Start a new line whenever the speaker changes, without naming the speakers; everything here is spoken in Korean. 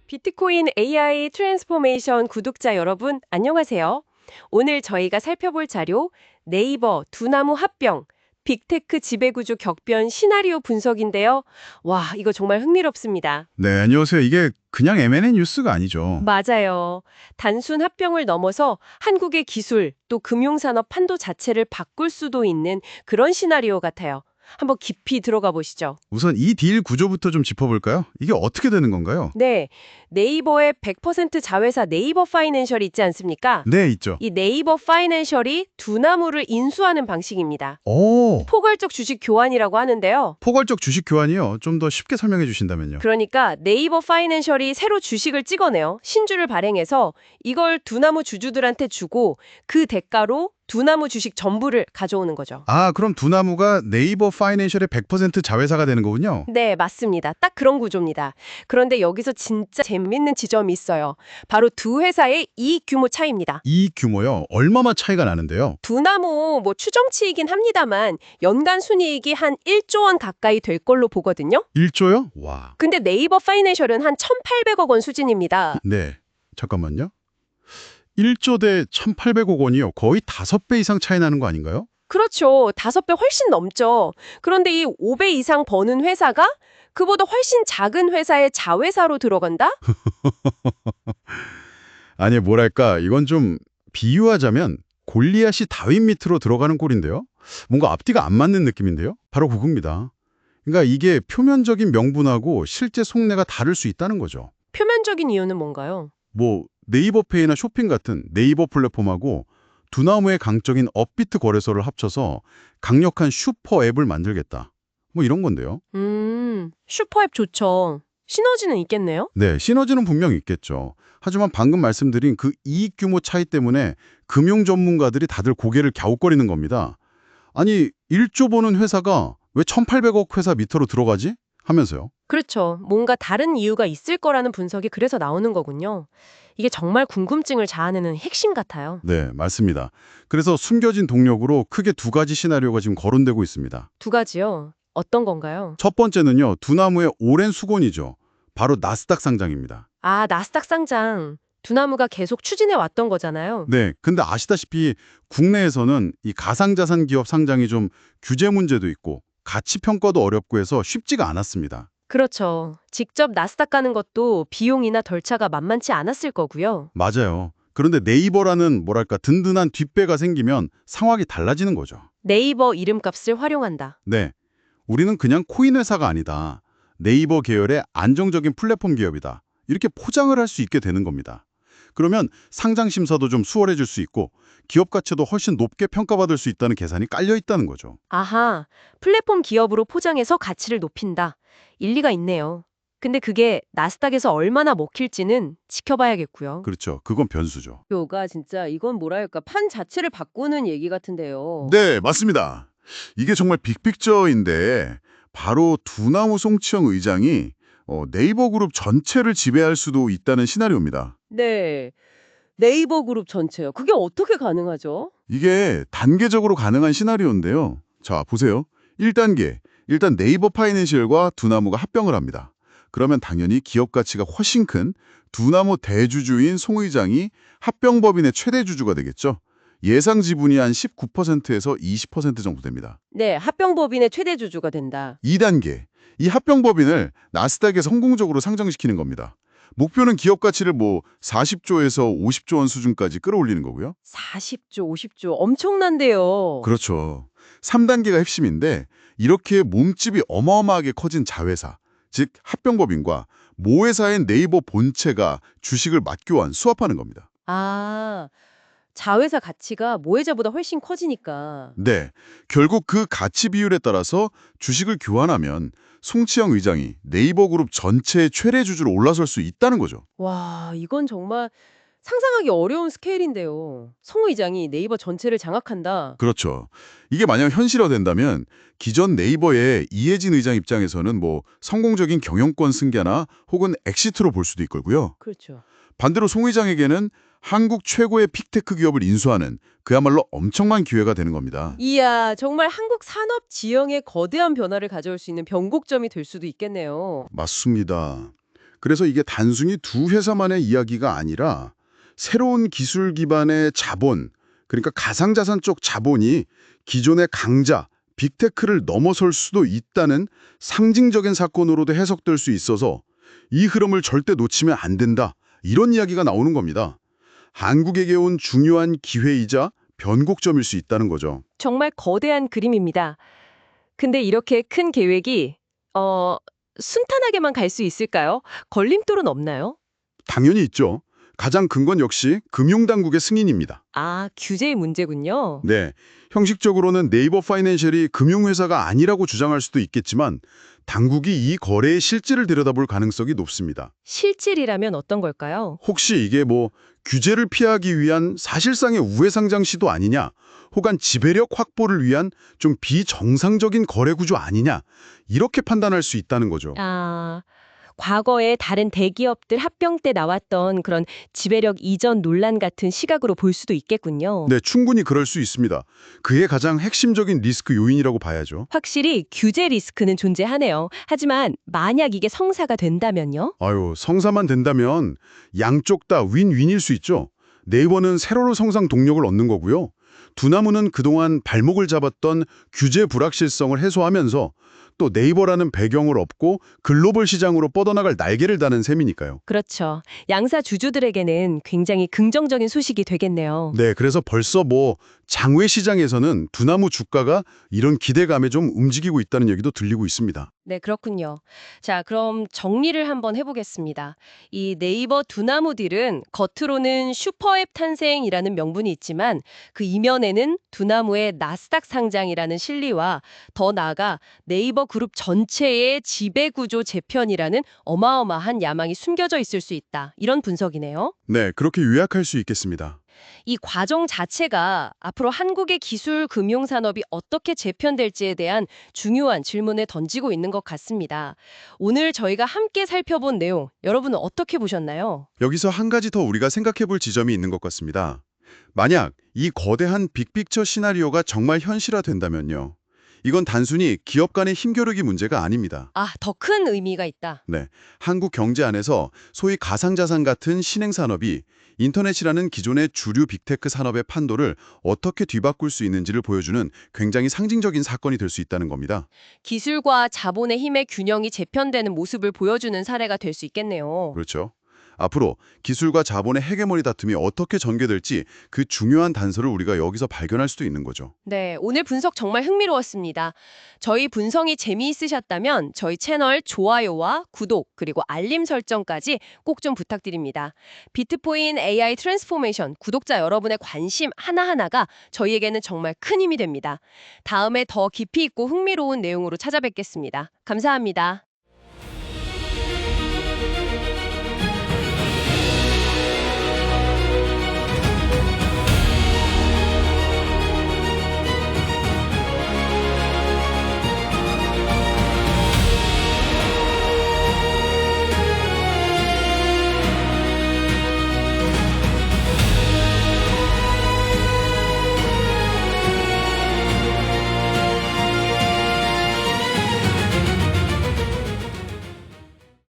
비트코인 AI 트랜스포메이션 구독자 여러분, 안녕하세요. 오늘 저희가 살펴볼 자료, 네이버 두나무 합병, 빅테크 지배구조 격변 시나리오 분석인데요. 와, 이거 정말 흥미롭습니다.
네, 안녕하세요. 이게 그냥 M&A 뉴스가 아니죠.
맞아요. 단순 합병을 넘어서 한국의 기술, 또 금융산업 판도 자체를 바꿀 수도 있는 그런 시나리오 같아요. 한번 깊이 들어가 보시죠.
우선 이 딜 구조부터 좀 짚어볼까요? 이게 어떻게 되는 건가요?
네, 네이버의 100% 자회사 네이버 파이낸셜이 있지 않습니까?
네, 있죠.
이 네이버 파이낸셜이 두나무를 인수하는 방식입니다.
오,
포괄적 주식 교환이라고 하는데요.
포괄적 주식 교환이요. 좀 더 쉽게 설명해 주신다면요.
그러니까 네이버 파이낸셜이 새로 주식을 찍어내요. 신주를 발행해서 이걸 두나무 주주들한테 주고 그 대가로 두나무 주식 전부를 가져오는 거죠.
아, 그럼 두나무가 네이버 파이낸셜의 100% 자회사가 되는 거군요.
네, 맞습니다. 딱 그런 구조입니다. 그런데 여기서 진짜 재밌는 지점이 있어요. 바로 두 회사의 이익 규모 차이입니다.
이 규모요. 얼마나 차이가 나는데요?
두나무 추정치이긴 합니다만 연간 순이익이 한 1조 원 가까이 될 걸로 보거든요.
1조요? 와.
근데 네이버 파이낸셜은 한 1,800억 원 수준입니다.
네. 잠깐만요. 1조 대 1,800억 원이요. 거의 5배 이상 차이 나는 거 아닌가요?
그렇죠. 5배 훨씬 넘죠. 그런데 이 5배 이상 버는 회사가 그보다 훨씬 작은 회사의 자회사로 들어간다?
아니, 뭐랄까. 이건 좀 비유하자면 골리앗이 다윗 밑으로 들어가는 꼴인데요. 뭔가 앞뒤가 안 맞는 느낌인데요. 바로 그겁니다. 그러니까 이게 표면적인 명분하고 실제 속내가 다를 수 있다는 거죠.
표면적인 이유는 뭔가요?
뭐 네이버페이나 쇼핑 같은 네이버 플랫폼하고 두나무의 강적인 업비트 거래소를 합쳐서 강력한 슈퍼 앱을 만들겠다. 뭐 이런 건데요.
슈퍼앱 좋죠. 시너지는 있겠네요?
네, 시너지는 분명히 있겠죠. 하지만 방금 말씀드린 그 이익 규모 차이 때문에 금융 전문가들이 다들 고개를 갸웃거리는 겁니다. 아니, 1조 버는 회사가 왜 1,800억 회사 밑으로 들어가지? 하면서요.
그렇죠. 뭔가 다른 이유가 있을 거라는 분석이 그래서 나오는 거군요. 이게 정말 궁금증을 자아내는 핵심 같아요.
네, 맞습니다. 그래서 숨겨진 동력으로 크게 두 가지 시나리오가 지금 거론되고 있습니다.
두 가지요. 어떤 건가요?
첫 번째는요, 두나무의 오랜 수건이죠. 바로 나스닥 상장입니다.
아, 나스닥 상장. 두나무가 계속 추진해 왔던 거잖아요.
네, 근데 아시다시피 국내에서는 이 가상자산 기업 상장이 좀 규제 문제도 있고 가치 평가도 어렵고 해서 쉽지가 않았습니다.
그렇죠. 직접 나스닥 가는 것도 비용이나 덜차가 만만치 않았을 거고요.
맞아요. 그런데 네이버라는 뭐랄까 든든한 뒷배가 생기면 상황이 달라지는 거죠.
네이버 이름값을 활용한다.
네, 우리는 그냥 코인 회사가 아니다. 네이버 계열의 안정적인 플랫폼 기업이다. 이렇게 포장을 할 수 있게 되는 겁니다. 그러면 상장 심사도 좀 수월해질 수 있고 기업 가치도 훨씬 높게 평가받을 수 있다는 계산이 깔려 있다는 거죠.
아하, 플랫폼 기업으로 포장해서 가치를 높인다. 일리가 있네요. 근데 그게 나스닥에서 얼마나 먹힐지는 지켜봐야겠고요.
그렇죠. 그건 변수죠.
요가 진짜 이건 뭐랄까 판 자체를 바꾸는 얘기 같은데요.
네, 맞습니다. 이게 정말 빅픽처인데 바로 두나무 송치영 의장이 네이버 그룹 전체를 지배할 수도 있다는 시나리오입니다.
네. 네이버 그룹 전체요. 그게 어떻게 가능하죠?
이게 단계적으로 가능한 시나리오인데요. 자, 보세요. 1단계. 일단 네이버 파이낸셜과 두나무가 합병을 합니다. 그러면 당연히 기업 가치가 훨씬 큰 두나무 대주주인 송 의장이 합병법인의 최대 주주가 되겠죠. 예상 지분이 한 19%에서 20% 정도 됩니다.
네, 합병법인의 최대 주주가 된다.
2단계. 이 합병법인을 나스닥에 성공적으로 상장시키는 겁니다. 목표는 기업 가치를 40조에서 50조 원 수준까지 끌어올리는 거고요.
40조, 50조 엄청난데요.
그렇죠. 3단계가 핵심인데 이렇게 몸집이 어마어마하게 커진 자회사, 즉 합병법인과 모회사인 네이버 본체가 주식을 맞교환, 수합하는 겁니다.
아, 자회사 가치가 모회사보다 훨씬 커지니까.
네, 결국 그 가치 비율에 따라서 주식을 교환하면 송치영 의장이 네이버 그룹 전체의 최대 주주로 올라설 수 있다는 거죠.
와, 이건 정말 상상하기 어려운 스케일인데요. 송 의장이 네이버 전체를 장악한다.
그렇죠. 이게 만약 현실화된다면 기존 네이버의 이해진 의장 입장에서는 성공적인 경영권 승계나 혹은 엑시트로 볼 수도 있고요.
그렇죠.
반대로 송 의장에게는 한국 최고의 픽테크 기업을 인수하는 그야말로 엄청난 기회가 되는 겁니다.
이야, 정말 한국 산업 지형에 거대한 변화를 가져올 수 있는 변곡점이 될 수도 있겠네요.
맞습니다. 그래서 이게 단순히 두 회사만의 이야기가 아니라 새로운 기술 기반의 자본, 그러니까 가상자산 쪽 자본이 기존의 강자, 빅테크를 넘어설 수도 있다는 상징적인 사건으로도 해석될 수 있어서 이 흐름을 절대 놓치면 안 된다. 이런 이야기가 나오는 겁니다. 한국에게 온 중요한 기회이자 변곡점일 수 있다는 거죠.
정말 거대한 그림입니다. 근데 이렇게 큰 계획이 순탄하게만 갈 수 있을까요? 걸림돌은 없나요?
당연히 있죠. 가장 큰 건 역시 금융당국의 승인입니다.
아, 규제의 문제군요.
네, 형식적으로는 네이버 파이낸셜이 금융회사가 아니라고 주장할 수도 있겠지만 당국이 이 거래의 실질을 들여다볼 가능성이 높습니다.
실질이라면 어떤 걸까요?
혹시 이게 뭐 규제를 피하기 위한 사실상의 우회상장 시도 아니냐, 혹은 지배력 확보를 위한 좀 비정상적인 거래 구조 아니냐, 이렇게 판단할 수 있다는 거죠.
아, 과거에 다른 대기업들 합병 때 나왔던 그런 지배력 이전 논란 같은 시각으로 볼 수도 있겠군요.
네, 충분히 그럴 수 있습니다. 그의 가장 핵심적인 리스크 요인이라고 봐야죠.
확실히 규제 리스크는 존재하네요. 하지만 만약 이게 성사가 된다면요?
아유, 성사만 된다면 양쪽 다 윈윈일 수 있죠. 네이버는 세로로 성장 동력을 얻는 거고요. 두나무는 그동안 발목을 잡았던 규제 불확실성을 해소하면서 또 네이버라는 배경을 얻고 글로벌 시장으로 뻗어나갈 날개를 다는 셈이니까요.
그렇죠. 양사 주주들에게는 굉장히 긍정적인 소식이 되겠네요.
네, 그래서 벌써 뭐 장외 시장에서는 두나무 주가가 이런 기대감에 좀 움직이고 있다는 얘기도 들리고 있습니다.
네, 그렇군요. 자, 그럼 정리를 한번 해보겠습니다. 이 네이버 두나무 딜은 겉으로는 슈퍼앱 탄생이라는 명분이 있지만 그 이면에는 두나무의 나스닥 상장이라는 실리와 더 나아가 네이버 그룹 전체의 지배구조 재편이라는 어마어마한 야망이 숨겨져 있을 수 있다. 이런 분석이네요.
네, 그렇게 요약할 수 있겠습니다.
이 과정 자체가 앞으로 한국의 기술 금융 산업이 어떻게 재편될지에 대한 중요한 질문을 던지고 있는 것 같습니다. 오늘 저희가 함께 살펴본 내용, 여러분은 어떻게 보셨나요?
여기서 한 가지 더 우리가 생각해 볼 지점이 있는 것 같습니다. 만약 이 거대한 빅픽처 시나리오가 정말 현실화된다면요. 이건 단순히 기업 간의 힘겨루기 문제가 아닙니다.
아, 더 큰 의미가 있다.
네, 한국 경제 안에서 소위 가상자산 같은 신흥산업이 인터넷이라는 기존의 주류 빅테크 산업의 판도를 어떻게 뒤바꿀 수 있는지를 보여주는 굉장히 상징적인 사건이 될 수 있다는 겁니다.
기술과 자본의 힘의 균형이 재편되는 모습을 보여주는 사례가 될 수 있겠네요.
그렇죠. 앞으로 기술과 자본의 헤게모니 다툼이 어떻게 전개될지 그 중요한 단서를 우리가 여기서 발견할 수도 있는 거죠.
네, 오늘 분석 정말 흥미로웠습니다. 저희 분석이 재미있으셨다면 저희 채널 좋아요와 구독 그리고 알림 설정까지 꼭 좀 부탁드립니다. 비트코인 AI 트랜스포메이션 구독자 여러분의 관심 하나하나가 저희에게는 정말 큰 힘이 됩니다. 다음에 더 깊이 있고 흥미로운 내용으로 찾아뵙겠습니다. 감사합니다.